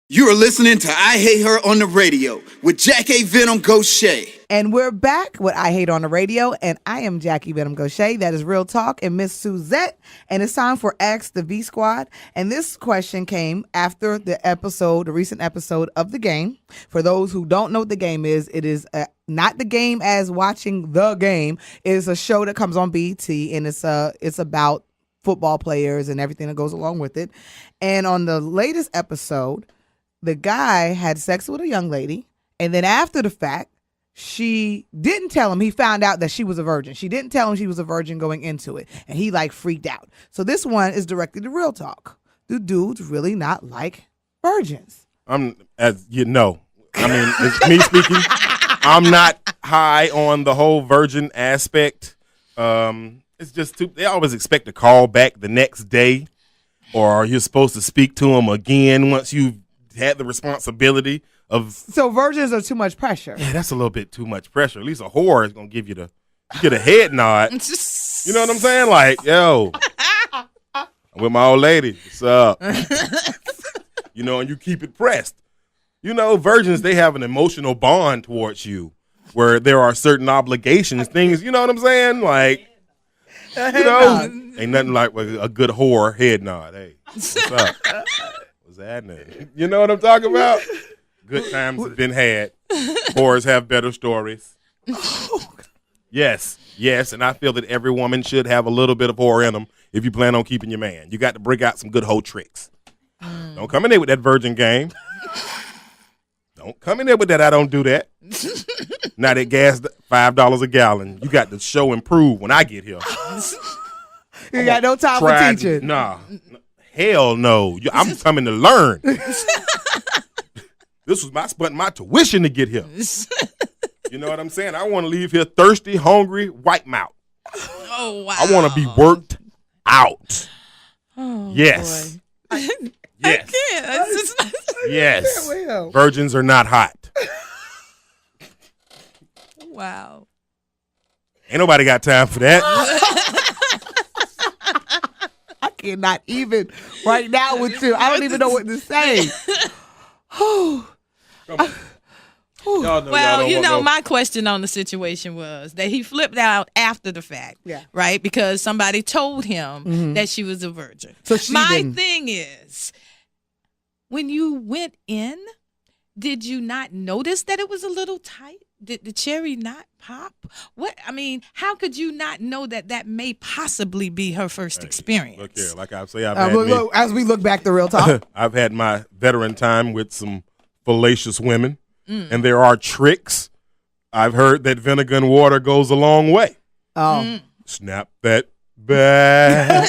You are listening to I Hate Her on the Radio with Jackie Venom Gaucher. And we're back with I Hate on the Radio, and I am Jackie Venom Gaucher. That is Real Talk and Miss Suzette. And it's time for Ask the V Squad. And this question came after the recent episode of The Game. For those who don't know what The Game is, it is not the game as watching the game. It is a show that comes on BET, and it's about football players and everything that goes along with it. And on the latest episode, the guy had sex with a young lady, and then after the fact, she didn't tell him. He found out that she was a virgin. She didn't tell him she was a virgin going into it, and he freaked out. So this one is directed to Real Talk. Do dudes really not like virgins? As you know, it's me speaking. I'm not high on the whole virgin aspect. It's just they always expect a call back the next day, or you're supposed to speak to them again once you've had the responsibility of. So virgins are too much pressure. Yeah, that's a little bit too much pressure. At least a whore is gonna give you get a head nod. You know what I'm saying? Like, yo, I'm with my old lady. What's up? And you keep it pressed. Virgins, they have an emotional bond towards you where there are certain obligations, things, you know what I'm saying? Like, ain't nothing like a good whore head nod. Hey, what's up? What's happening? You know what I'm talking about? Good times have been had. Whores have better stories. Yes, and I feel that every woman should have a little bit of whore in them if you plan on keeping your man. You got to break out some good hoe tricks. Don't come in there with that virgin game. Don't come in there with that I don't do that. Now that gas $5 a gallon, you got to show and prove when I get here. You got no time for teaching. Nah, hell no. I'm coming to learn. This was my tuition to get here. You know what I'm saying? I want to leave here thirsty, hungry, white mouth. Oh, wow. I want to be worked out. Oh, yes. Boy. Yes. I can't. Yes. Virgins are not hot. Wow. Ain't nobody got time for that. I cannot even right now with you. I don't even know what to say. My question on the situation was that he flipped out after the fact, right? Because somebody told him that she was a virgin. So thing is, when you went in, did you not notice that it was a little tight? Did the cherry not pop? How could you not know that may possibly be her first experience? Look here, like I say, as we look back to Real Talk, I've had my veteran time with some fallacious women, and there are tricks. I've heard that vinegar and water goes a long way. Oh, snap that back.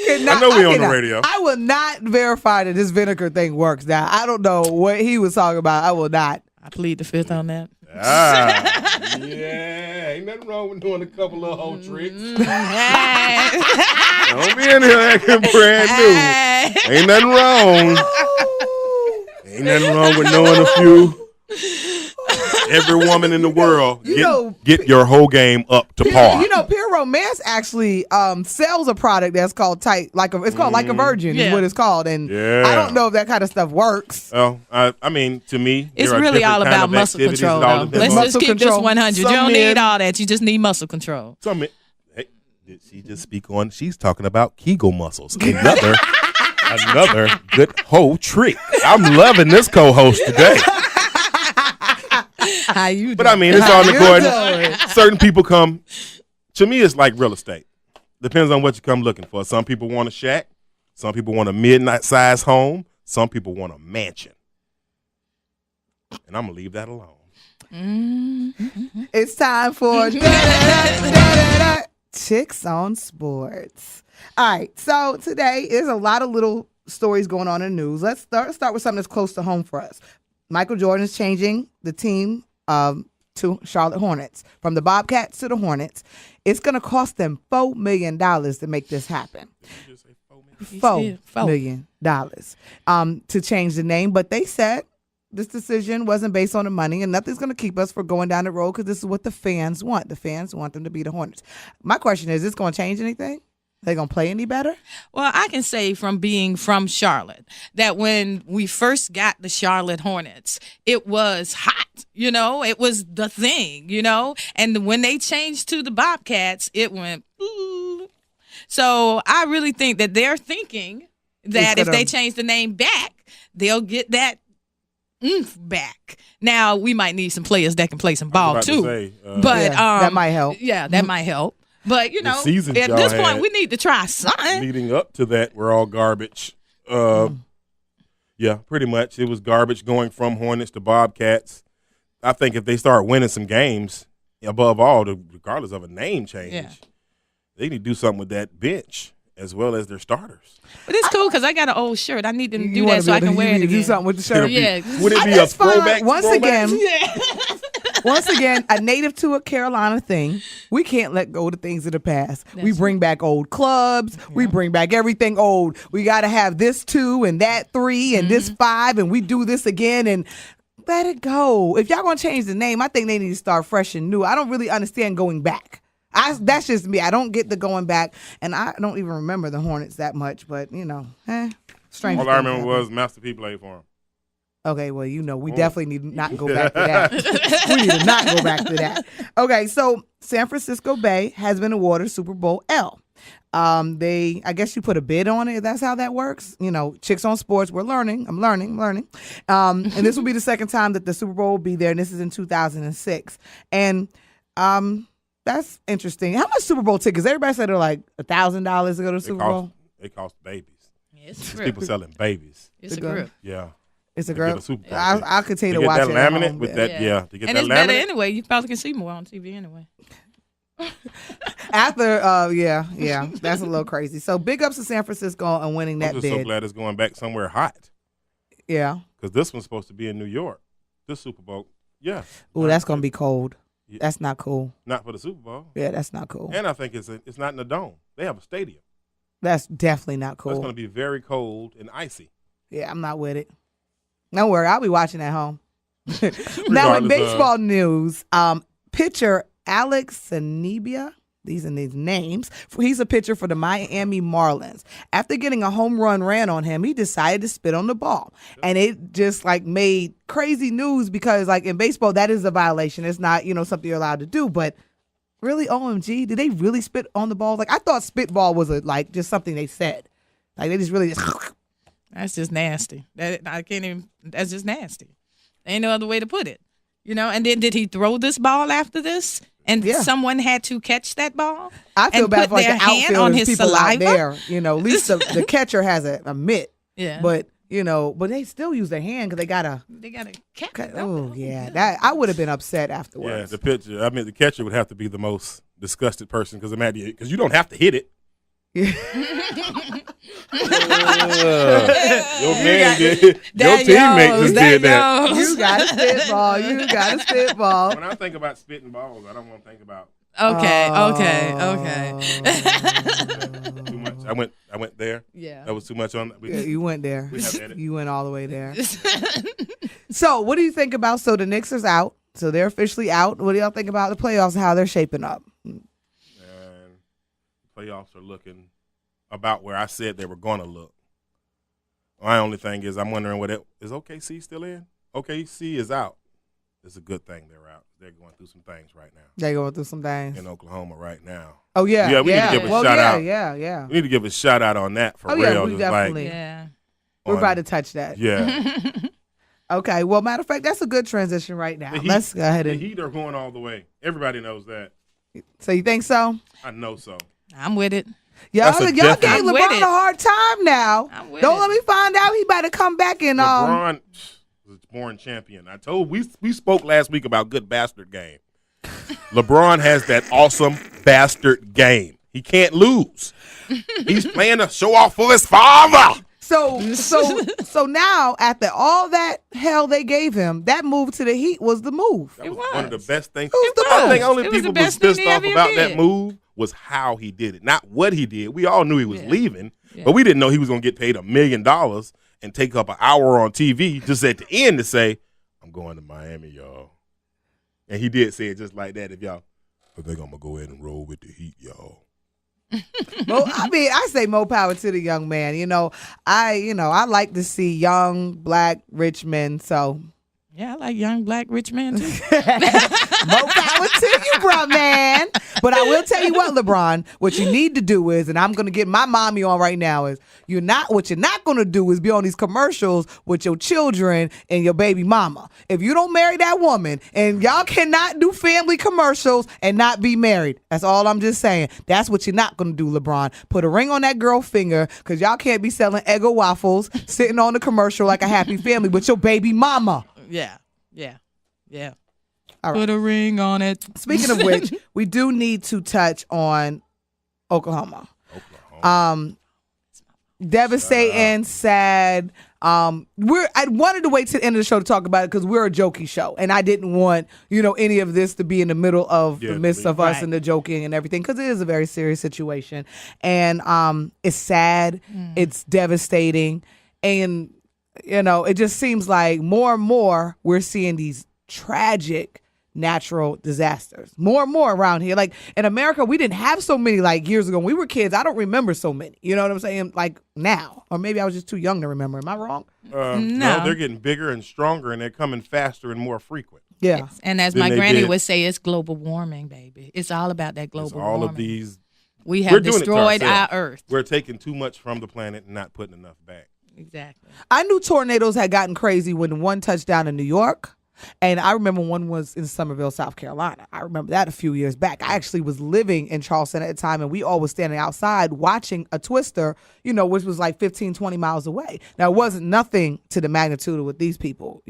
I know we on the radio. I will not verify that this vinegar thing works. Now, I don't know what he was talking about. I will not. I plead the fifth on that. Yeah. Ain't nothing wrong with doing a couple of whole tricks. Hey. Don't be in here acting brand new. Ain't nothing wrong. Ain't nothing wrong with knowing a few. Every woman in the world, get your whole game up to par. Pure Romance actually sells a product that's called Tight, it's called Like a Virgin is what it's called, and I don't know if that kind of stuff works. Oh, to me, it's really all about muscle control. Let's just keep this 100. You don't need all that. You just need muscle control. Did she just speak on? She's talking about Kegel muscles. Another good whole trick. I'm loving this co-host today. How you doing? But it's all according. Certain people come. To me, it's like real estate. Depends on what you come looking for. Some people want a shack. Some people want a midnight-sized home. Some people want a mansion. And I'm going to leave that alone. Mm-hmm. It's time for Chicks on Sports. All right, so today is a lot of little stories going on in the news. Let's start with something that's close to home for us. Michael Jordan is changing the team to Charlotte Hornets, from the Bobcats to the Hornets. It's going to cost them $4 million to make this happen. $4 million to change the name. But they said this decision wasn't based on the money, and nothing's going to keep us from going down the road because this is what the fans want. The fans want them to be the Hornets. My question is this going to change anything? They gonna play any better? Well, I can say from being from Charlotte that when we first got the Charlotte Hornets, it was hot. It was the thing. And when they changed to the Bobcats, it went. Ooh. So I really think that they're thinking that if they change the name back, they'll get that oomph back. Now we might need some players that can play some ball too, but that might help. Yeah, that might help. But at seasons this point, we need to try something. Leading up to that, we're all garbage. Yeah, pretty much. It was garbage going from Hornets to Bobcats. I think if they start winning some games, above all, regardless of a name change, they need to do something with that bench as well as their starters. But it's cool because I got an old shirt. I need to do that so I can wear it again. Do something with the shirt. Yeah. Would it be a throwback? Once again, a native to a Carolina thing. We can't let go of the things of the past. We bring back old clubs. Yeah. We bring back everything old. We got to have this 2 and that 3 and this 5 and we do this again and let it go. If y'all going to change the name, I think they need to start fresh and new. I don't really understand going back. That's just me. I don't get the going back, and I don't even remember the Hornets that much. But strange. All I remember was Master P played for him. Okay, well, we definitely need to not go back to that. We need to not go back to that. Okay, so San Francisco Bay has been awarded Super Bowl L. I guess you put a bid on it. That's how that works. Chicks on Sports. We're learning. I'm learning. And this will be the second time that the Super Bowl will be there, and this is in 2006. And that's interesting. How much Super Bowl tickets? Everybody said they're like $1,000 to go to the Super Bowl. It costs babies. It's people selling babies. It's a grip. Yeah. It's a grip. I'll continue to watch it. That laminate with that, to get and that it's laminate. better anyway. You probably can see more on TV anyway. After, that's a little crazy. So big ups to San Francisco on winning that bid. I'm just so glad it's going back somewhere hot. Yeah. Because this one's supposed to be in New York. This Super Bowl. Yeah. Ooh, that's going to be cold. Yeah. That's not cool. Not for the Super Bowl. Yeah, that's not cool. And I think it's not in a dome. They have a stadium. That's definitely not cool. It's going to be very cold and icy. Yeah, I'm not with it. Don't worry, I'll be watching at home. Now, in baseball news, pitcher Alex Sanibia, these are these names. He's a pitcher for the Miami Marlins. After getting a home run ran on him, he decided to spit on the ball. And it just made crazy news because in baseball, that is a violation. It's not, something you're allowed to do. But really, OMG, did they really spit on the ball? I thought spitball was just something they said. They just really just. That's just nasty. I can't even. That's just nasty. Ain't no other way to put it. And then did he throw this ball after this? And someone had to catch that ball. I feel bad for the outfielders, on his people saliva? out there. At least the catcher has a mitt. Yeah. But they still use their hand because they gotta catch it. Oh yeah, that I would have been upset afterwards. Yeah, the catcher would have to be the most disgusted person because you don't have to hit it. Your man did. Your teammate just did that. You got a spitball. When I think about spitting balls, I don't want to think about. Okay. Too much. I went there. Yeah. That was too much on. You went there. We have to edit. You went all the way there. So, what do you think about? So the Knicks is out. So they're officially out. What do y'all think about the playoffs and how they're shaping up? Playoffs are looking about where I said they were going to look. My only thing is I'm wondering is OKC still in? OKC is out. It's a good thing they're out. They're going through some things right now. They're going through some things. In Oklahoma right now. Oh, yeah. Yeah, we need to give a shout out. Yeah. We need to give a shout out on that for real. Yeah, we definitely. We're about to touch that. Yeah. Okay. Well, matter of fact, that's a good transition right now. Let's go ahead and. The Heat are going all the way. Everybody knows that. So you think so? I know so. I'm with it. Y'all gave LeBron a hard time now. Don't let me find out he better come back and LeBron was born champion. I told we spoke last week about good bastard game. LeBron has that awesome bastard game. He can't lose. He's playing to show off for his father. So now after all that hell they gave him, that move to the Heat was the move. That was one of the best things. I think only people was pissed off about that move was how he did it, not what he did. We all knew he was leaving, but we didn't know he was going to get paid $1 million and take up an hour on TV just at the end to say, I'm going to Miami, y'all. And he did say it just like that. If y'all, I think I'm going to go ahead and roll with the Heat, y'all. I say more power to the young man. I like to see young black rich men. So Yeah, I like young black rich men too. more power to you, bro, man. But I will tell you what, LeBron, what you need to do is, and I'm going to get my mommy on right now, is what you're not going to do is be on these commercials with your children and your baby mama. If you don't marry that woman, and y'all cannot do family commercials and not be married. That's all I'm just saying. That's what you're not going to do, LeBron. Put a ring on that girl finger, because y'all can't be selling Eggo waffles, sitting on the commercial like a happy family with your baby mama. Yeah. All right. Put a ring on it. Speaking of which, we do need to touch on Oklahoma. Devastating, sad. I wanted to wait to the end of the show to talk about it because we're a jokey show, and I didn't want any of this to be in the middle of the midst of us and the joking and everything, because it is a very serious situation, and it's sad, it's devastating, and it just seems like more and more we're seeing these tragic natural disasters more and more around here. Like in America, we didn't have so many like years ago when we were kids. I don't remember so many. You know what I'm saying? Like now, or maybe I was just too young to remember. Am I wrong? No, they're getting bigger and stronger, and they're coming faster and more frequent. Yeah. Yes. And as my granny would say, it's global warming, baby. It's all about that global warming. All of these. We have destroyed our earth. We're taking too much from the planet and not putting enough back. Exactly. I knew tornadoes had gotten crazy when one touched down in New York. And I remember one was in Somerville, South Carolina. I remember that a few years back. I actually was living in Charleston at the time, and we all was standing outside watching a twister, which was like 15, 20 miles away. Now, it wasn't nothing to the magnitude of what these people,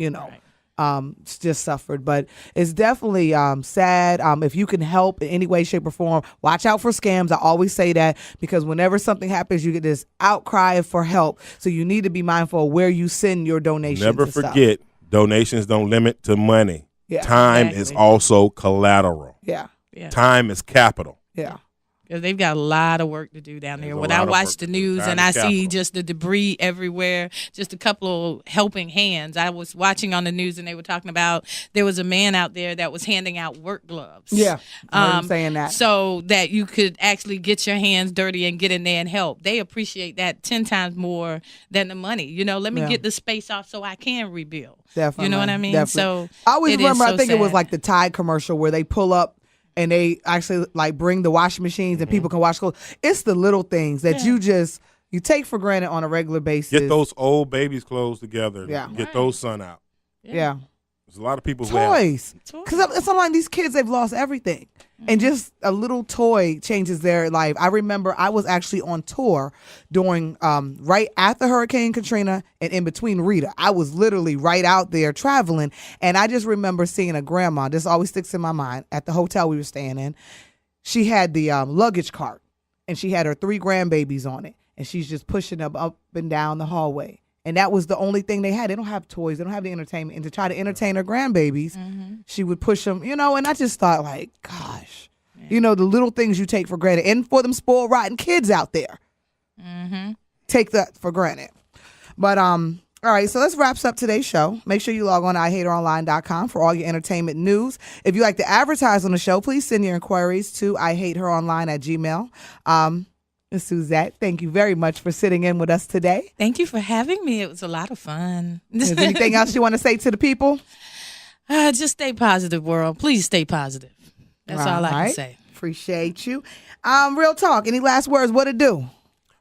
just suffered. But it's definitely sad. If you can help in any way, shape, or form, watch out for scams. I always say that because whenever something happens, you get this outcry for help. So you need to be mindful of where you send your donations. Never forget. Donations don't limit to money. Yeah, Time is also collateral. Yeah. Time is capital. Yeah. Because they've got a lot of work to do down there. When I watch the news and I see just the debris everywhere, just a couple of helping hands. I was watching on the news and they were talking about there was a man out there that was handing out work gloves. Yeah, I'm saying that. So that you could actually get your hands dirty and get in there and help. They appreciate that 10 times more than the money. Let me get the space off so I can rebuild. Definitely. You know what I mean? Definitely. So I always remember, I think sad. it was like the Tide commercial where they pull up and they actually like bring the washing machines and people can wash clothes. It's the little things that you take for granted on a regular basis. Get those old babies' clothes together. Yeah. Get those sun out. Yeah. There's a lot of people Toys. Because it's like these kids, they've lost everything. And just a little toy changes their life. I remember I was actually on tour during right after Hurricane Katrina and in between Rita. I was literally right out there traveling. And I just remember seeing a grandma. This always sticks in my mind at the hotel we were staying in. She had the luggage cart and she had her 3 grandbabies on it. And she's just pushing them up and down the hallway. And that was the only thing they had. They don't have toys. They don't have the entertainment. And to try to entertain her grandbabies, she would push them, and I just thought like, gosh, the little things you take for granted. And for them spoiled, rotten kids out there, take that for granted. But, all right, so let's wrap up today's show. Make sure you log on to IHateHerOnline.com for all your entertainment news. If you'd like to advertise on the show, please send your inquiries to IHateHerOnline@gmail.com. Ms. Suzette, thank you very much for sitting in with us today. Thank you for having me. It was a lot of fun. Is there anything else you want to say to the people? Just stay positive, world. Please stay positive. That's all I can say. Appreciate you. Real talk. Any last words? What it do?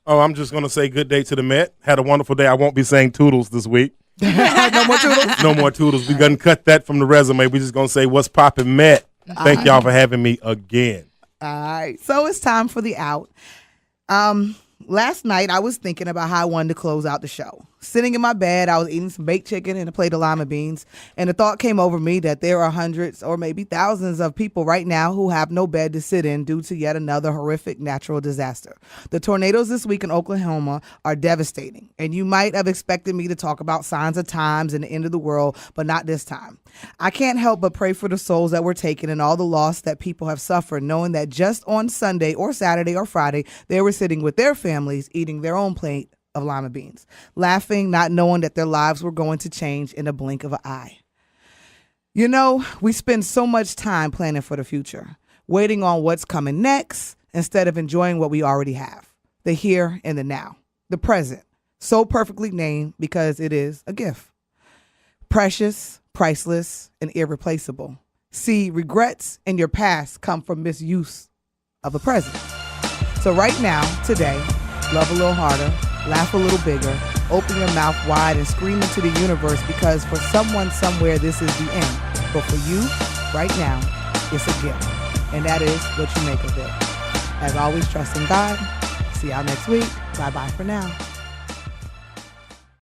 Oh, I'm just going to say good day to the Met. Had a wonderful day. I won't be saying toodles this week. No more toodles? No more toodles. We done cut that from the resume. We just going to say what's poppin' Met. Thank y'all for having me again. All right. So it's time for the out. Last night I was thinking about how I wanted to close out the show. Sitting in my bed, I was eating some baked chicken and a plate of lima beans, and the thought came over me that there are hundreds or maybe thousands of people right now who have no bed to sit in due to yet another horrific natural disaster. The tornadoes this week in Oklahoma are devastating, and you might have expected me to talk about signs of times and the end of the world, but not this time. I can't help but pray for the souls that were taken and all the loss that people have suffered, knowing that just on Sunday or Saturday or Friday, they were sitting with their families eating their own plate of lima beans, laughing, not knowing that their lives were going to change in a blink of an eye. We spend so much time planning for the future, waiting on what's coming next, instead of enjoying what we already have, the here and the now, the present, so perfectly named because it is a gift. Precious, priceless, and irreplaceable. See, regrets in your past come from misuse of the present. So right now, today, love a little harder, laugh a little bigger, open your mouth wide and scream into the universe, because for someone somewhere this is the end. But for you, right now, it's a gift. And that is what you make of it. As always, trust in God. See y'all next week. Bye-bye for now.